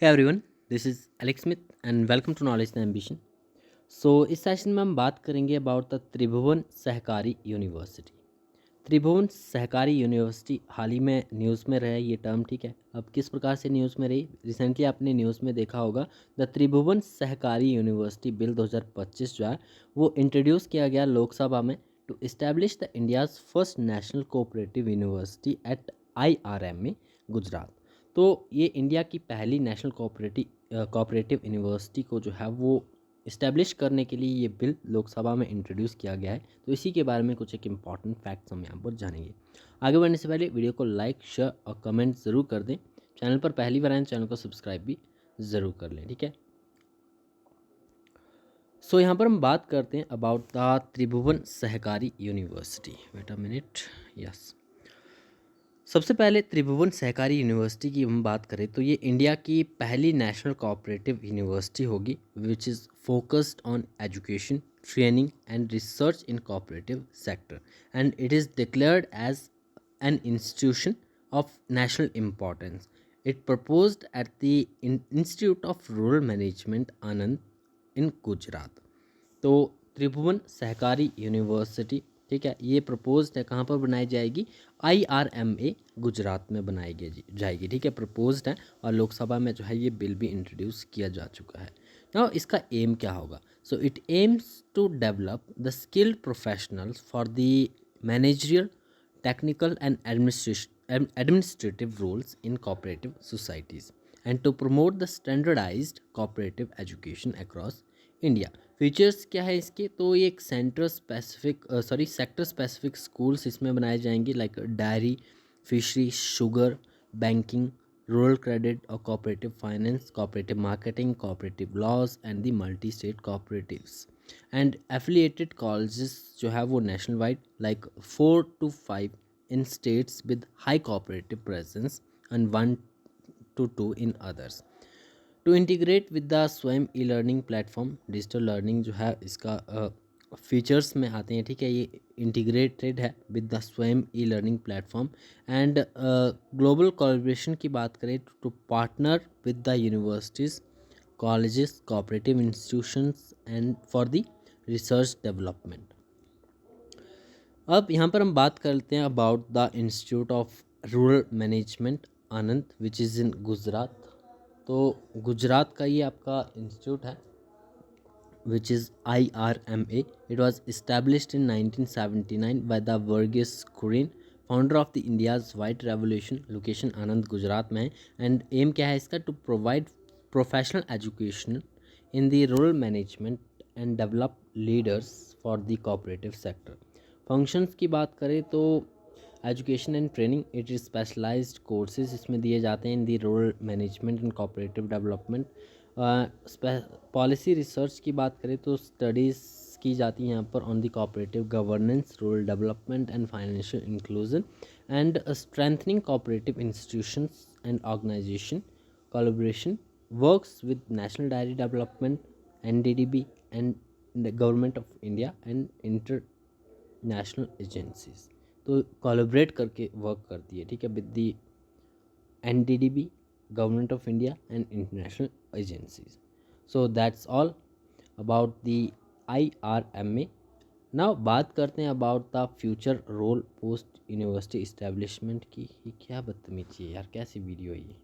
Hey everyone, this is Alex Smith and welcome to Knowledge and Ambition. इस session में हम बात करेंगे about the Tribhuvan Sahkari university. Tribhuvan Sahkari university हाल ही में न्यूज़ में रहा ये टर्म, ठीक है। अब किस प्रकार से न्यूज़ में रही, रिसेंटली आपने न्यूज़ में देखा होगा the Tribhuvan Sahkari university bill 2025 जो है वो इंट्रोड्यूस किया गया लोकसभा में to establish the India's first national cooperative university at IRMA Gujarat. तो ये इंडिया की पहली नेशनल कोऑपरेटिव यूनिवर्सिटी को जो है वो इस्टेब्लिश करने के लिए ये बिल लोकसभा में इंट्रोड्यूस किया गया है। तो इसी के बारे में कुछ एक इम्पॉर्टेंट फैक्ट्स हम यहाँ पर जानेंगे। आगे बढ़ने से पहले वीडियो को लाइक, शेयर और कमेंट ज़रूर कर दें। चैनल पर पहली बार आए चैनल को सब्सक्राइब भी ज़रूर कर लें, ठीक है। यहाँ पर हम बात करते हैं about the Tribhuvan Sahkari university. Wait a minute, yes. सबसे पहले त्रिभुवन सहकारी यूनिवर्सिटी की हम बात करें तो ये इंडिया की पहली नेशनल कोऑपरेटिव यूनिवर्सिटी होगी which is focused on education, training and research in cooperative sector and it is declared as an institution of national importance. It proposed at the institute of rural management Anand in Gujarat. तो Tribhuvan Sahkari university, ठीक है, ये proposed है, कहाँ पर बनाई जाएगी? IRMA Gujarat में बनाई जाएगी, ठीक है, प्रपोज्ड है। और लोकसभा में जो है ये बिल भी इंट्रोड्यूस किया जा चुका है। नाउ इसका एम क्या होगा? So it aims to develop the skilled professionals for the managerial, technical and administrative roles in cooperative societies and to promote the standardized cooperative education across India। Features क्या है इसके? तो ये एक सेक्टर स्पेसिफिक स्कूल्स इसमें बनाए जाएंगे, like dairy, fishery, sugar, banking, rural credit और cooperative finance, cooperative marketing, cooperative laws and the multi state cooperatives and affiliated colleges जो है वो national wide, like 4 to 5 in states with high cooperative presence and 1 to 2 in others। To integrate with the Swayam e learning platform, digital learning जो है इसका features में आते हैं, ठीक है। ये इंटीग्रेटेड है with the Swayam e learning platform and global collaboration की बात करें to partner with the universities, colleges, cooperative institutions and for the research development. अब यहाँ पर हम बात करते हैं about the institute of rural management Anand which is in Gujarat. तो गुजरात का ये आपका इंस्टीट्यूट है which is IRMA। It was established in 1979 by the Verghese Kurian, founder of the India's white revolution. Location Anand Gujarat में है एंड एम क्या है इसका? To provide professional education in the rural management and develop leaders for the cooperative sector. Functions की बात करें तो education and training, it is specialized courses इसमें दिए जाते हैं in the rural management and cooperative development. Policy research की बात करें तो स्टडीज़ की जाती हैं यहाँ पर on the cooperative governance, rural development and financial inclusion and strengthening cooperative institutions and organization collaboration, works with national dairy development, NDDB and the government of India and international agencies. तो collaborate करके work करती है, ठीक है, with the NDDB, government of India and international agencies. So that's all about the IRMA। Now बात करते हैं about the future role post university establishment की। ये क्या बदतमीजी है यार, कैसी वीडियो है ये।